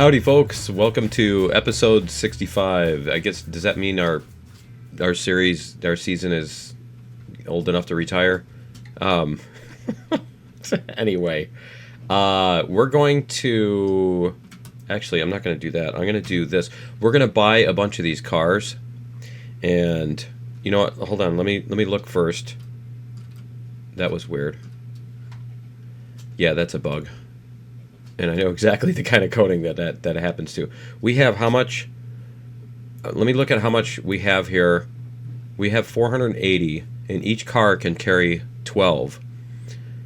Howdy, folks. Welcome to episode 65. I guess, does that mean our season is old enough to retire? Anyway, we're going to... Actually, I'm not going to do that. I'm going to do this. We're going to buy a bunch of these cars. And, you know what? Hold on. Let me look first. That was weird. Yeah, that's a bug. And I know exactly the kind of coding that happens to. We have how much? Let me look at how much we have here. We have 480, and each car can carry 12.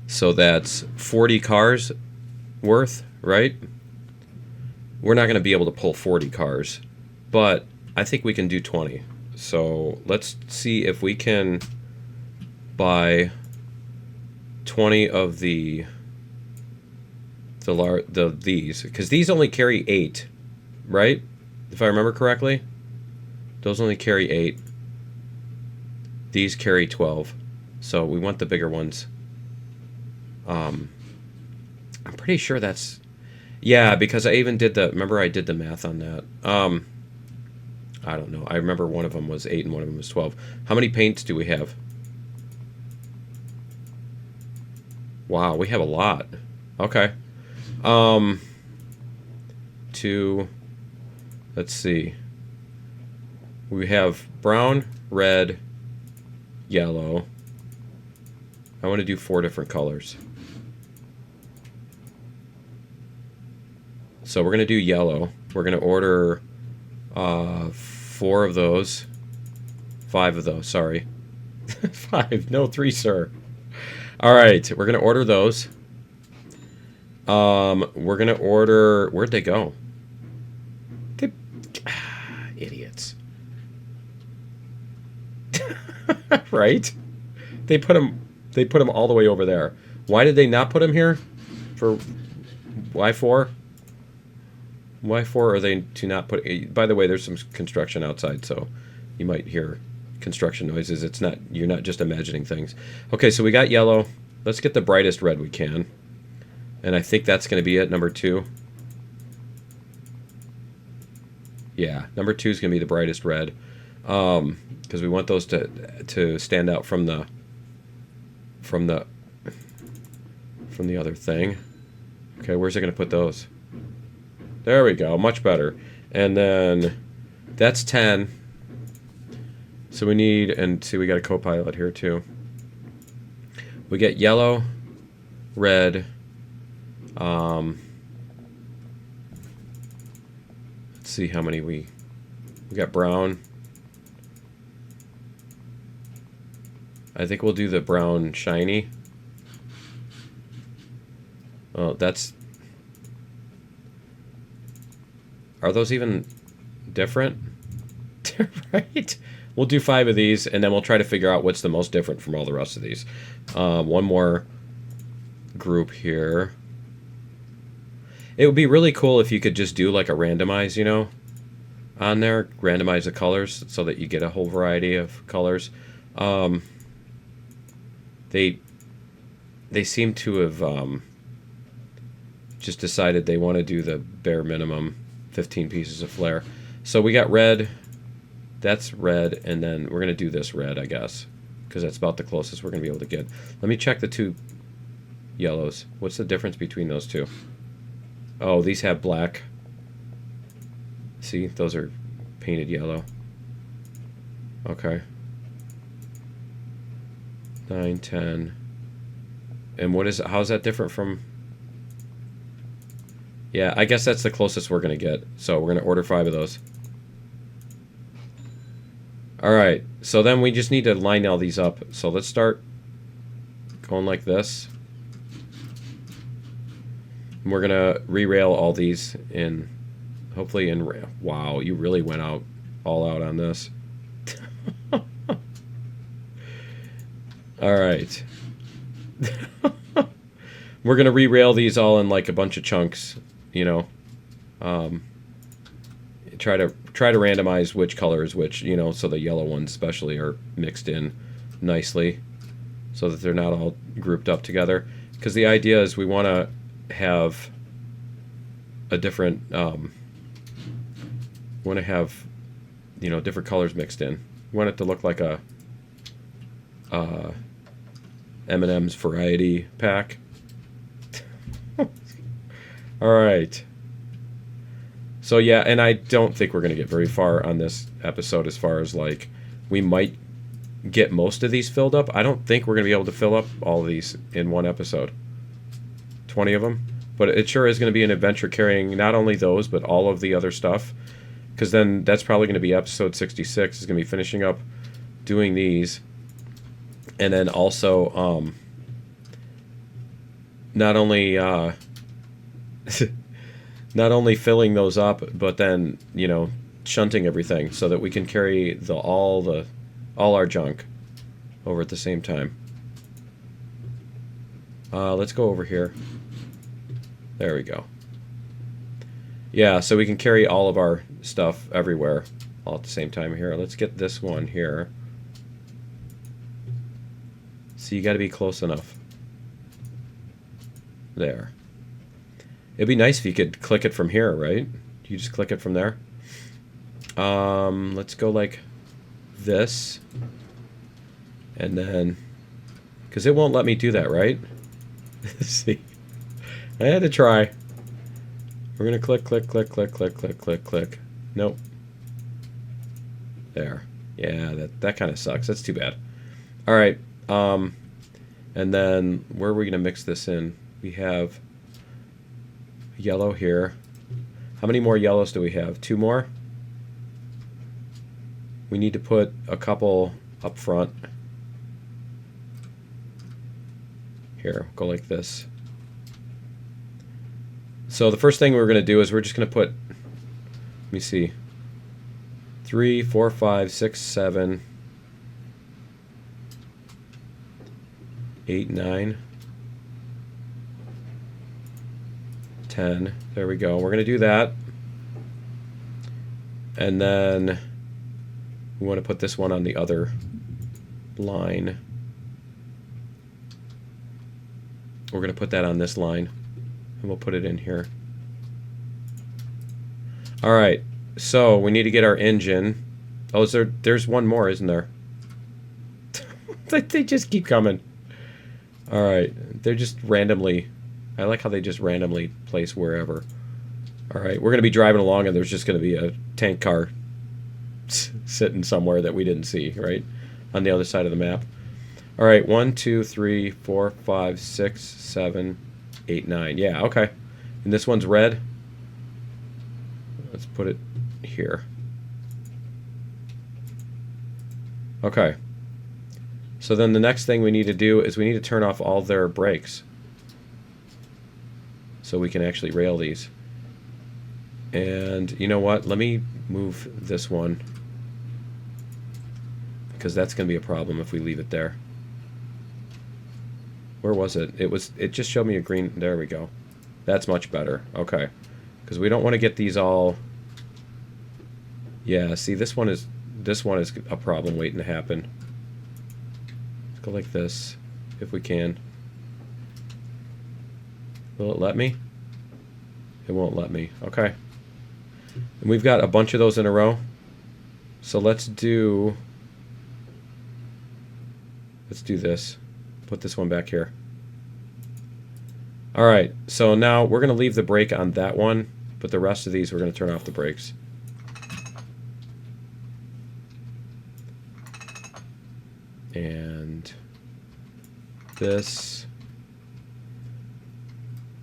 So that's 40 cars worth, right? We're not going to be able to pull 40 cars, but I think we can do 20. So let's see if we can buy 20 of these, because these only carry 8, right? If I remember correctly, those only carry 8. These carry 12, so we want the bigger ones. I'm pretty sure that's, yeah, because I even did the, remember I did the math on that. I don't know. I remember one of them was 8 and one of them was 12. How many paints do we have? Wow, we have a lot. Okay. Let's see. We have brown, red, yellow. I want to do 4 different colors. So we're going to do yellow. We're going to order 4 of those. 5 of those, sorry. 5, no 3, sir. Alright, we're going to order those. We're going to order... Where'd they go? Idiots. Right? They put them all the way over there. Why did they not put them here? For... Why 4? Why 4 are they to not put... By the way, there's some construction outside, so you might hear construction noises. It's not... You're not just imagining things. Okay, so we got yellow. Let's get the brightest red we can. And I think that's going to be it, number 2. Yeah, number 2 is going to be the brightest red. Because we want those to stand out from the other thing. Okay, where's it going to put those? There we go, much better. And then that's 10. So we need, and see, we got a co-pilot here too. We get yellow, red. Let's see how many we got. Brown. I think we'll do the brown shiny. Oh, that's... Are those even different? Right? We'll do 5 of these, and then we'll try to figure out what's the most different from all the rest of these. One more group here. It would be really cool if you could just do like a randomize, you know, on there. Randomize the colors so that you get a whole variety of colors. They seem to have just decided they want to do the bare minimum 15 pieces of flare. So we got red. That's red, and then we're going to do this red, I guess, because that's about the closest we're going to be able to get. Let me check the 2 yellows. What's the difference between those 2? Oh, these have black. See, those are painted yellow. Okay. 9, 10. And what is it? How's that different from... Yeah, I guess that's the closest we're going to get. So we're going to order 5 of those. Alright, so then we just need to line all these up. So let's start going like this. And we're going to re-rail all these in, hopefully in... Wow, you really went all out on this. Alright. We're going to re-rail these all in like a bunch of chunks, you know. Try to randomize which color is which, you know, so the yellow ones especially are mixed in nicely so that they're not all grouped up together. Because the idea is we want to have a different, want to have, you know, different colors mixed in. You want it to look like a M&M's variety pack. All right. So yeah, and I don't think we're going to get very far on this episode as far as like, we might get most of these filled up. I don't think we're going to be able to fill up all of these in one episode. 20 of them. But it sure is going to be an adventure carrying not only those, but all of the other stuff. Because then that's probably going to be episode 66. Is going to be finishing up doing these. And then also, not only not only filling those up, but then, you know, shunting everything so that we can carry all our junk over at the same time. Let's go over here. There we go. Yeah, so we can carry all of our stuff everywhere all at the same time here. Let's get this one here. So you got to be close enough. There. It'd be nice if you could click it from here, right? You just click it from there. Let's go like this. And then, because it won't let me do that, right? See, I had to try. We're gonna click, click, click, click, click, click, click, click. Nope. There. Yeah, that kind of sucks. That's too bad. All right. And then where are we gonna mix this in? We have yellow here. How many more yellows do we have? 2 more? We need to put a couple up front. Here, go like this. So the first thing we're going to do is we're just going to put, let me see, 3, 4, 5, 6, 7, 8, 9, 10. There we go. We're going to do that. And then we want to put this one on the other line. We're going to put that on this line. And we'll put it in here. Alright. So we need to get our engine. Oh, is there's one more, isn't there? They just keep coming. Alright. They're just randomly... I like how they just randomly place wherever. Alright, we're going to be driving along and there's just going to be a tank car sitting somewhere that we didn't see, right? On the other side of the map. Alright, 1, 2, 3, 4, 5, 6, 7, 8, 9. Yeah, okay. And this one's red. Let's put it here. Okay. So then the next thing we need to do is we need to turn off all their brakes. So we can actually rail these. And you know what? Let me move this one. Because that's going to be a problem if we leave it there. Where was it? It just showed me a green. There we go. That's much better. Okay. Because we don't want to get these all... Yeah, see, this one is a problem waiting to happen. Let's go like this, if we can. Will it let me? It won't let me. Okay. And we've got a bunch of those in a row. So let's do this. Put this one back here. Alright, so now we're going to leave the brake on that one, but the rest of these we're going to turn off the brakes. And this...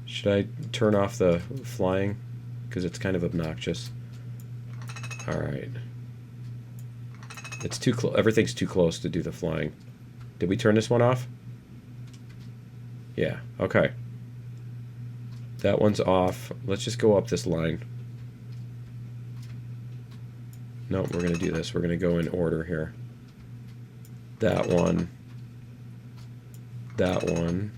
Should I turn off the flying? Because it's kind of obnoxious. Alright. It's too close. Everything's too close to do the flying. Did we turn this one off? Yeah, okay. That one's off. Let's just go up this line. No, we're going to do this. We're going to go in order here. That one. That one.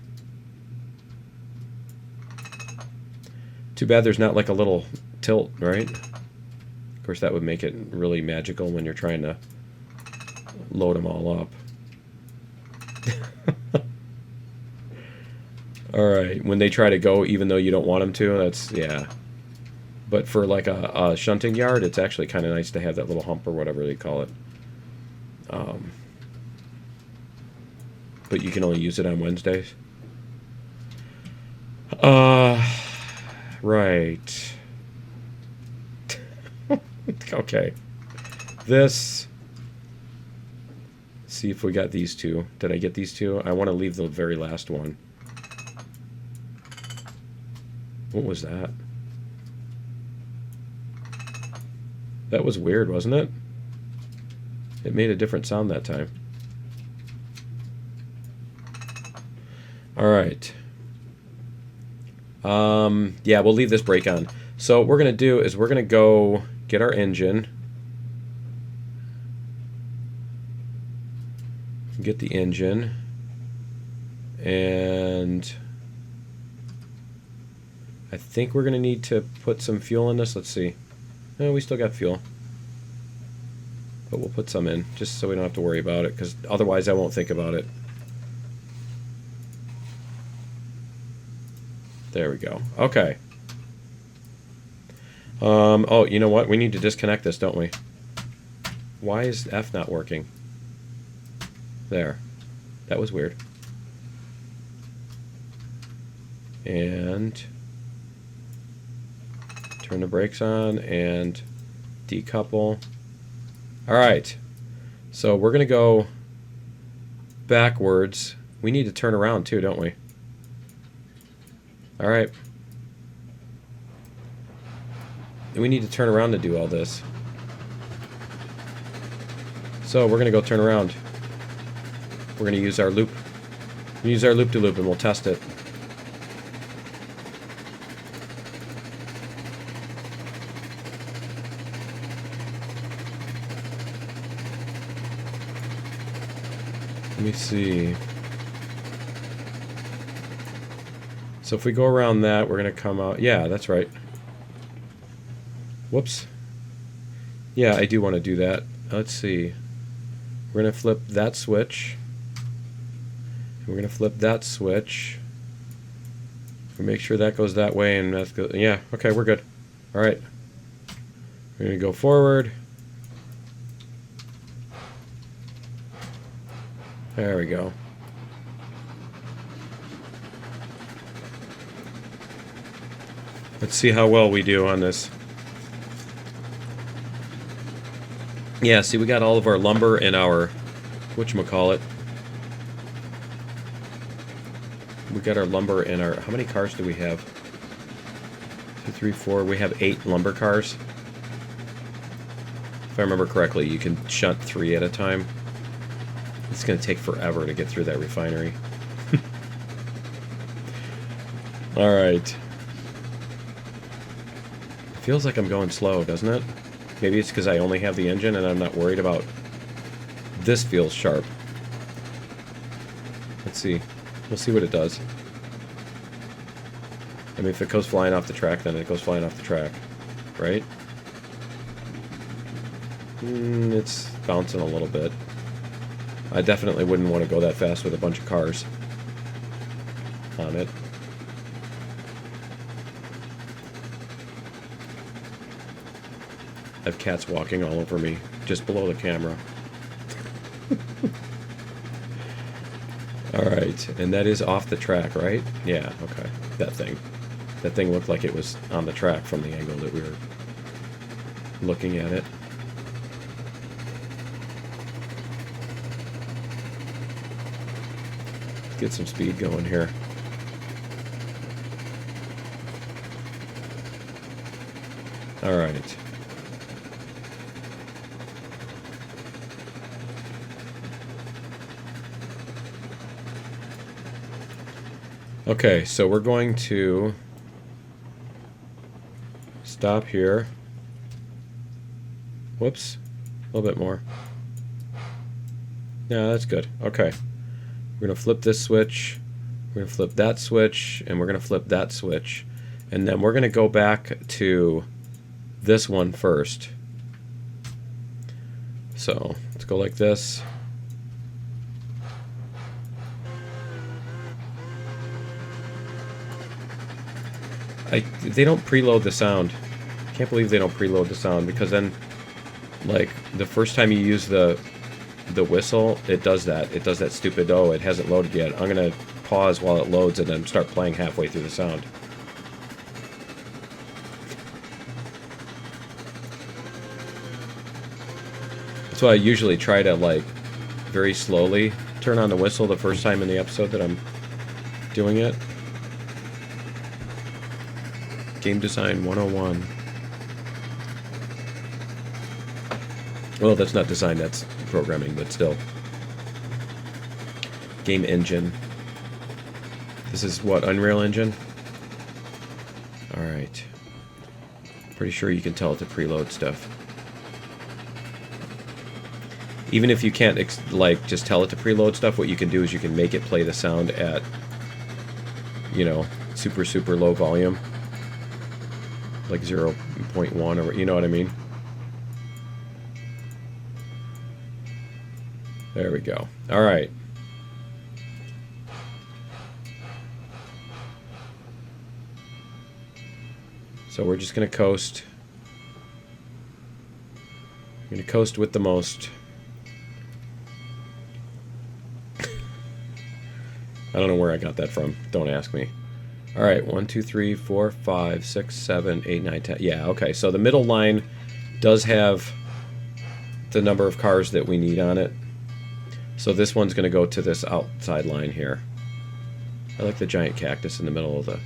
Too bad there's not like a little tilt, right? Of course, that would make it really magical when you're trying to load them all up. Alright, when they try to go even though you don't want them to, that's, yeah. But for like a shunting yard, it's actually kind of nice to have that little hump or whatever they call it. But you can only use it on Wednesdays. Right. Okay. This. See if we got these two. Did I get these two? I want to leave the very last one. What was that? That was weird, wasn't it? It made a different sound that time. Alright. Yeah, we'll leave this brake on. So what we're going to do is we're going to go get our engine. Get the engine. And I think we're going to need to put some fuel in this. Let's see. No, we still got fuel. But we'll put some in, just so we don't have to worry about it, because otherwise I won't think about it. There we go. Okay. Oh, you know what? We need to disconnect this, don't we? Why is F not working? There. That was weird. And turn the brakes on and decouple. Alright. So we're going to go backwards. We need to turn around too, don't we? Alright. We need to turn around to do all this. So we're going to go turn around. We're going to use our loop. We'll use our loop-to-loop and we'll test it. Let me see. So if we go around that, we're going to come out. Yeah, that's right. Whoops. Yeah, I do want to do that. Let's see. We're going to flip that switch. We're going to flip that switch. We'll make sure that goes that way and that's good. Yeah, okay, we're good. All right. We're going to go forward. There we go. Let's see how well we do on this. Yeah, see, we got all of our lumber and our whatchamacallit. We got our lumber and our... How many cars do we have? 2, 3, 4. We have 8 lumber cars. If I remember correctly, you can shunt 3 at a time. It's going to take forever to get through that refinery. Alright. Feels like I'm going slow, doesn't it? Maybe it's because I only have the engine and I'm not worried about... This feels sharp. Let's see. We'll see what it does. I mean, if it goes flying off the track, then it goes flying off the track. Right? It's bouncing a little bit. I definitely wouldn't want to go that fast with a bunch of cars on it. I have cats walking all over me, just below the camera. Alright, and that is off the track, right? Yeah, okay. That thing. That thing looked like it was on the track from the angle that we were looking at it. Let's get some speed going here. Alright. Okay, so we're going to stop here. Whoops. A little bit more. Yeah, that's good. Okay. We're going to flip this switch. We're going to flip that switch. And we're going to flip that switch. And then we're going to go back to this one first. So, let's go like this. They don't preload the sound Can't believe they don't preload the sound, because then, like, the first time you use the whistle, it does that. It does that stupid, oh, it hasn't loaded yet. I'm going to pause while it loads and then start playing halfway through the sound. That's why I usually try to, like, very slowly turn on the whistle the first time in the episode that I'm doing it. Game Design 101. Well, that's not design, that's programming, but still. Game Engine. This is what, Unreal Engine? Alright. Pretty sure you can tell it to preload stuff. Even if you can't, like, just tell it to preload stuff, what you can do is you can make it play the sound at, you know, super, super low volume. Like 0.1 or, you know what I mean? There we go. Alright. So we're just going to coast. I'm going to coast with the most. I don't know where I got that from. Don't ask me. Alright, 1, 2, 3, 4, 5, 6, 7, 8, 9, 10. Yeah, okay. So the middle line does have the number of cars that we need on it. So this one's going to go to this outside line here. I like the giant cactus in the middle of the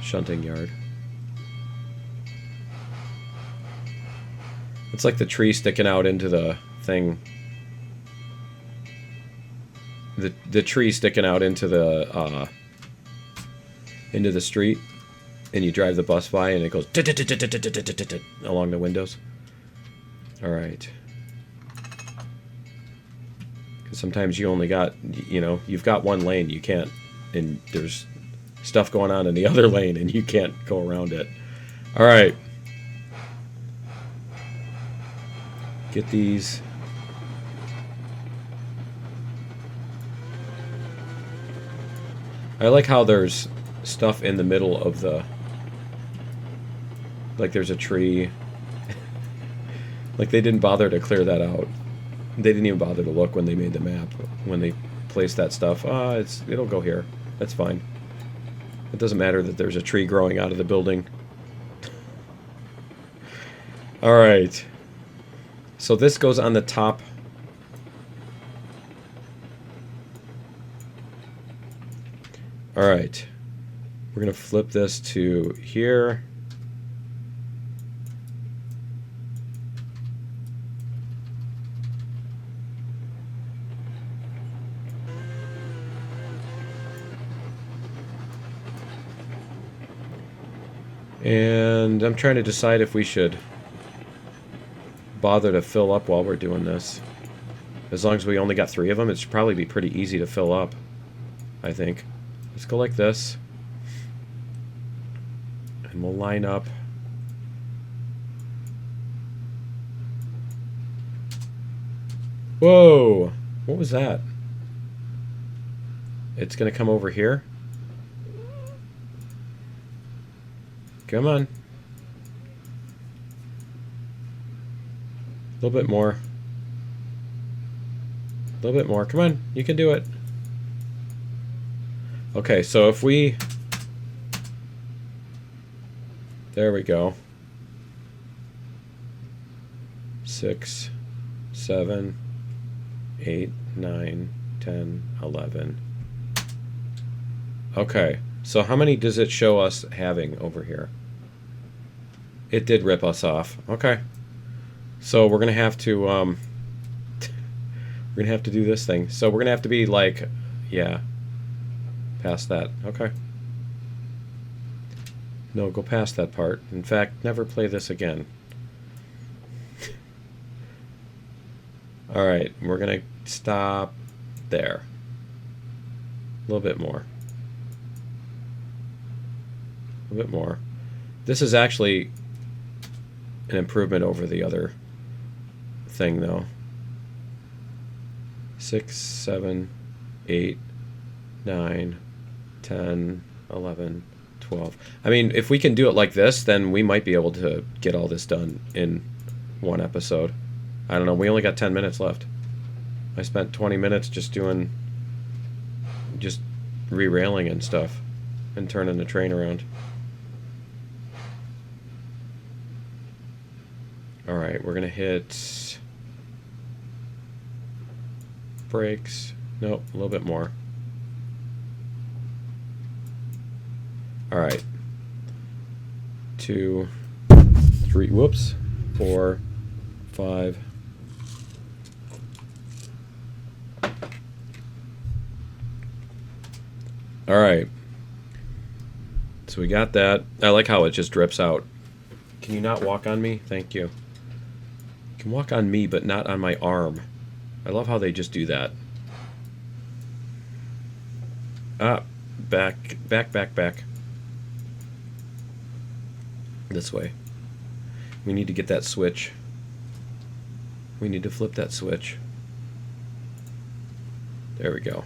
shunting yard. It's like the tree sticking out into the thing. The tree sticking out into the street, and you drive the bus by, and it goes along the windows. All right. Because sometimes you only got, you know, you've got one lane, you can't, and there's stuff going on in the other lane, and you can't go around it. All right. Get these. I like how there's stuff in the middle of the, like there's a tree. Like they didn't bother to clear that out. They didn't even bother to look when they made the map. When they placed that stuff, it'll go here. That's fine. It doesn't matter that there's a tree growing out of the building. All right. So this goes on the top. All right. We're going to flip this to here. And I'm trying to decide if we should bother to fill up while we're doing this. As long as we only got 3 of them, it should probably be pretty easy to fill up, I think. Let's go like this. And we'll line up. Whoa! What was that? It's gonna come over here? Come on. A little bit more. A little bit more. Come on, you can do it. Okay, so if we... There we go. 6, 7, 8, 9, 10, 11. Okay, so how many does it show us having over here? It did rip us off. Okay. So we're gonna have to we're gonna have to do this thing. So we're gonna have to be like, yeah, past that. Okay. No, go past that part. In fact, never play this again. All right, we're gonna stop there. A little bit more. A little bit more. This is actually an improvement over the other thing, though. 6, 7, 8, 9, 10, 11, 12. I mean, if we can do it like this, then we might be able to get all this done in one episode. I don't know. We only got 10 minutes left. I spent 20 minutes just re-railing and stuff and turning the train around. Alright, we're going to hit brakes. Nope, a little bit more. Alright. 2, 3, whoops. 4, 5. Alright. So we got that. I like how it just drips out. Can you not walk on me? Thank you. You can walk on me, but not on my arm. I love how they just do that. Ah, back. This way. We need to get that switch. We need to flip that switch. There we go.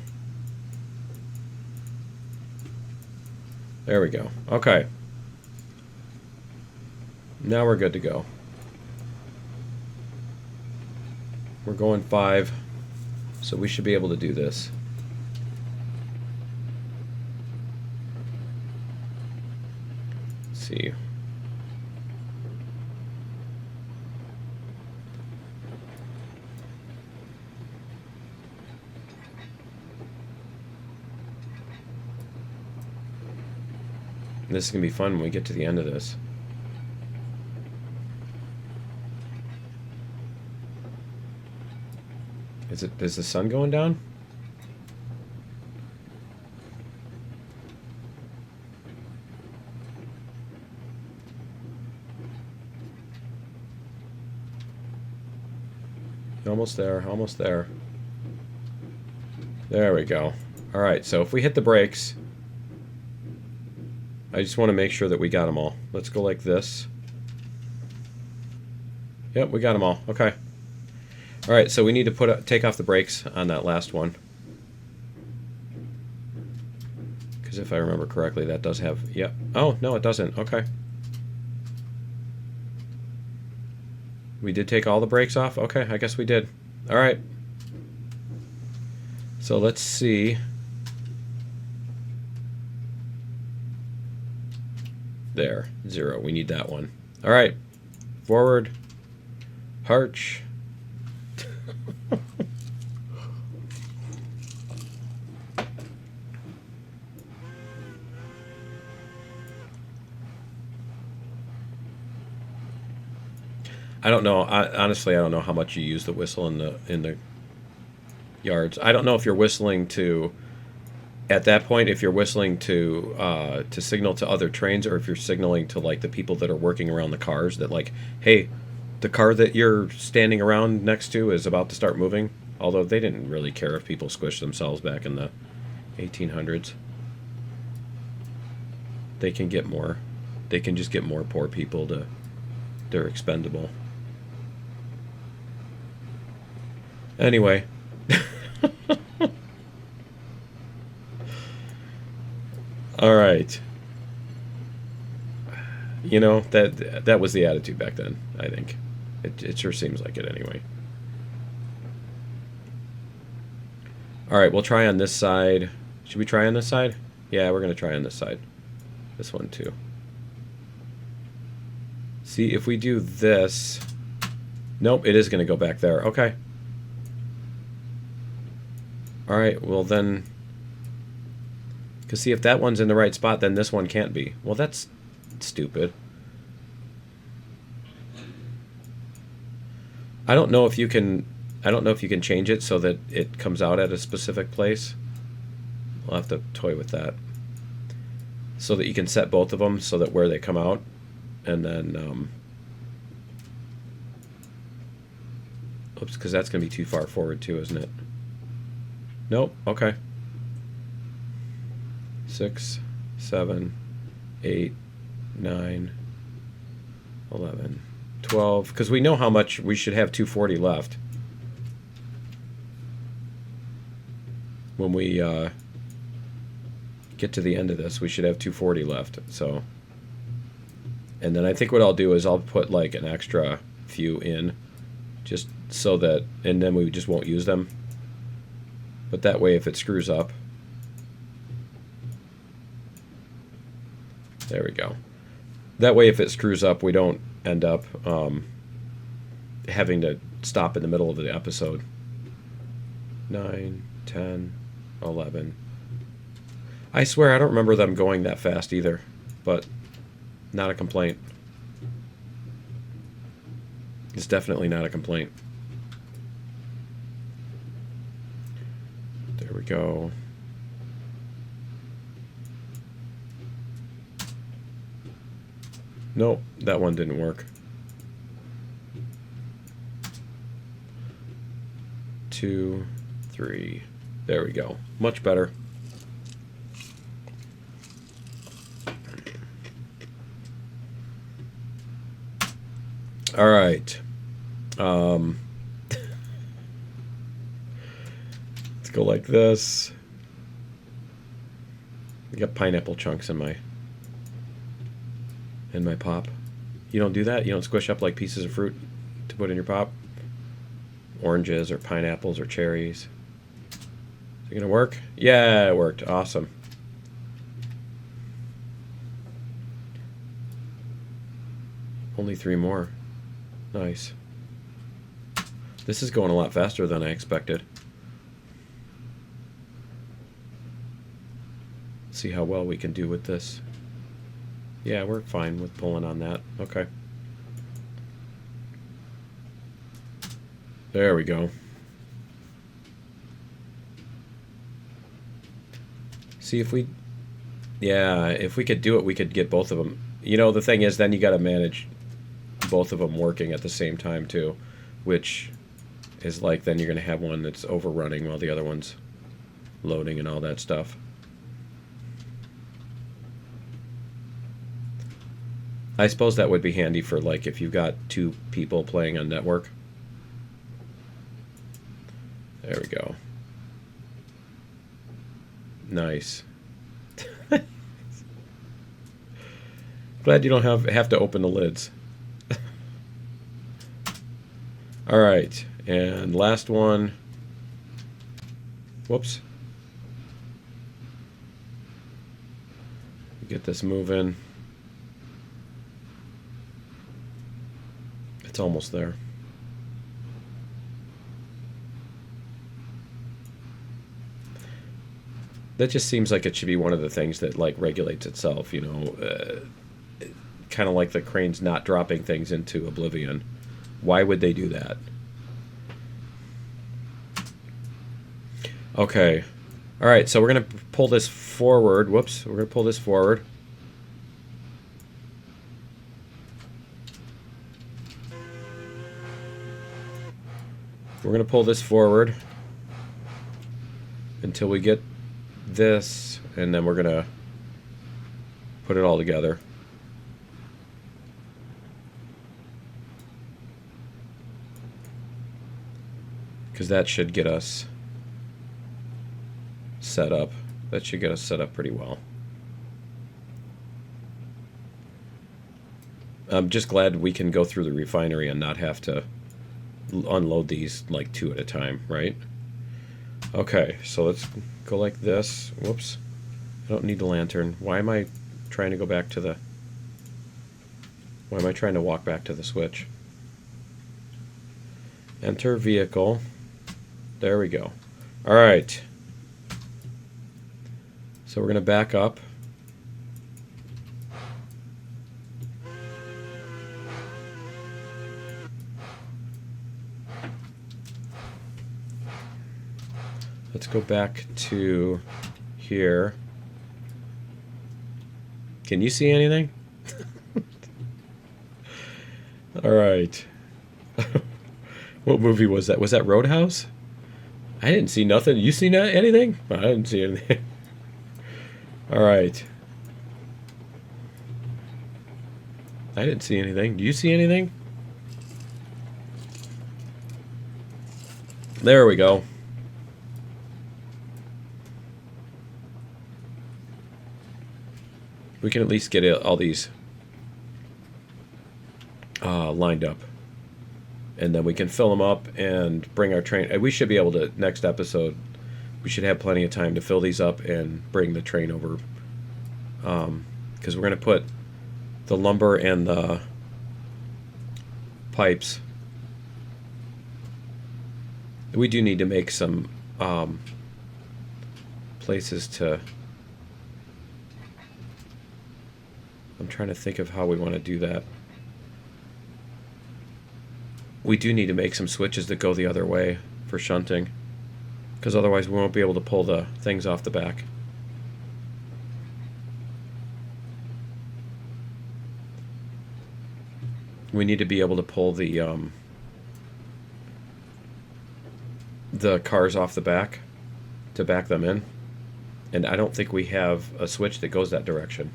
There we go. Okay. Now we're good to go. We're going 5, so we should be able to do this. Let's see. This is going to be fun when we get to the end of this. Is the sun going down? Almost there, almost there. There we go. Alright, so if we hit the brakes, I just want to make sure that we got them all. Let's go like this. Yep, we got them all. Okay. Alright, so we need to take off the brakes on that last one. Because if I remember correctly, that does have... Yep. Oh, no, it doesn't. Okay. We did take all the brakes off? Okay, I guess we did. Alright. So let's see... There, 0. We need that one. All right, forward, harch. I don't know. Honestly, I don't know how much you use the whistle in the yards. I don't know if you're whistling to. At that point, if you're whistling to signal to other trains, or if you're signaling to like the people that are working around the cars, that like, hey, the car that you're standing around next to is about to start moving. Although they didn't really care if people squished themselves back in the 1800s. They can get more. They can just get more poor people to. They're expendable. Anyway. All right. You know, that was the attitude back then, I think. It sure seems like it anyway. All right, we'll try on this side. Should we try on this side? Yeah, we're going to try on this side. This one too. See, if we do this... Nope, it is going to go back there. Okay. All right, well then... Because see, if that one's in the right spot, then this one can't be. Well, that's stupid. I don't know if you can change it so that it comes out at a specific place. We'll have to toy with that. So that you can set both of them so that where they come out, and then oops, because that's going to be too far forward too, isn't it? Nope. Okay. 6, 7, 8, 9, 11, 12. Because we know how much we should have 240 left when we get to the end of this, we should have 240 left. So, and then I think what I'll do is I'll put like an extra few in, just so that, and then we just won't use them. But that way, if it screws up, there we go. That way, if it screws up, we don't end up having to stop in the middle of the episode. 9, 10, 11. I swear I don't remember them going that fast either, but not a complaint. It's definitely not a complaint. There we go. Nope, that one didn't work. 2, 3. There we go. Much better. All right. Let's go like this. I got pineapple chunks in my pop. You don't do that? You don't squish up like pieces of fruit to put in your pop? Oranges or pineapples or cherries. Is it gonna work? Yeah, it worked. Awesome. Only 3 more. Nice. This is going a lot faster than I expected. See how well we can do with this. Yeah, we're fine with pulling on that. Okay. There we go. See if we... Yeah, if we could do it, we could get both of them. You know, the thing is, then you got to manage both of them working at the same time, too. Which is like, then you're going to have one that's overrunning while the other one's loading and all that stuff. I suppose that would be handy for, like, if you've got 2 people playing on network. There we go. Nice. Glad you don't have to open the lids. All right, and last one. Whoops. Get this moving. It's almost there. That just seems like it should be one of the things that like regulates itself, you know, kind of like the cranes not dropping things into oblivion. Why would they do that? Okay. All right, so we're going to pull this forward. Whoops, we're going to pull this forward. We're going to pull this forward until we get this, and then we're going to put it all together. Because that should get us set up. That should get us set up pretty well. I'm just glad we can go through the refinery and not have to unload these like 2 at a time, right? Okay, so let's go like this. Whoops. I don't need the lantern. Why am I trying to go back to the... Why am I trying to walk back to the switch? Enter vehicle. There we go. All right. So we're going to back up. Let's go back to here. Can you see anything? All right. What movie was that? Was that Roadhouse? I didn't see nothing. You see anything? I didn't see anything. All right. I didn't see anything. Do you see anything? There we go. we can at least get all these lined up. And then we can fill them up and bring our train. We should be able to, next episode, we should have plenty of time to fill these up and bring the train over. Because we're going to put the lumber and the pipes. We do need to make some places to... I'm trying to think of how we want to do that. We do need to make some switches that go the other way for shunting, because otherwise we won't be able to pull the things off the back. We need to be able to pull the cars off the back to back them in, and I don't think we have a switch that goes that direction.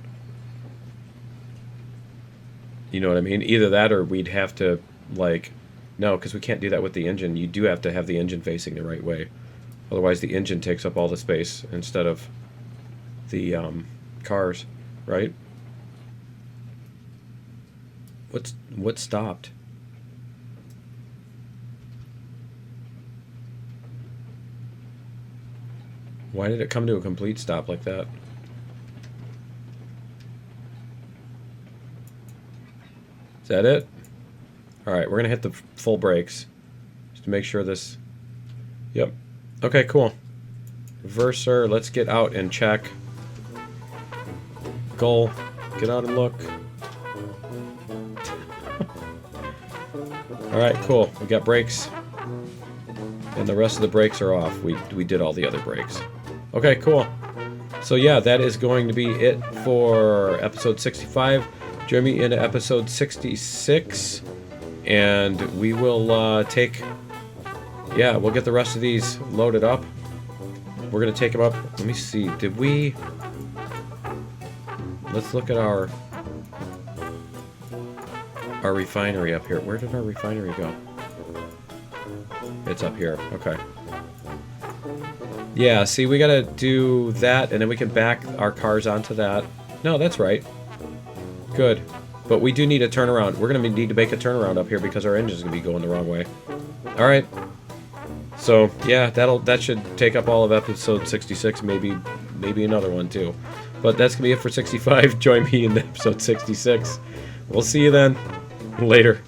You know what I mean? Either that or we'd have to, like... No, because we can't do that with the engine. You do have to have the engine facing the right way. Otherwise the engine takes up all the space instead of the cars, right? What stopped? Why did it come to a complete stop like that? Is that it? Alright, we're going to hit the full brakes just to make sure this... Yep. Okay, cool. Reverser, let's get out and check. Goal. Get out and look. Alright, cool. We got brakes. And the rest of the brakes are off. We did all the other brakes. Okay, cool. So yeah, that is going to be it for episode 65. Join me into episode 66. And we will we'll get the rest of these loaded up. We're going to take them up. Let me see. Did we... Let's look at our refinery up here. Where did our refinery go? It's up here. Okay. Yeah, see, we got to do that, and then we can back our cars onto that. No, that's right. Good. But we do need a turnaround. We're going to need to make a turnaround up here because our engine's going to be going the wrong way. Alright. So, yeah, that should take up all of episode 66, maybe another one too. But that's going to be it for 65. Join me in episode 66. We'll see you then. Later.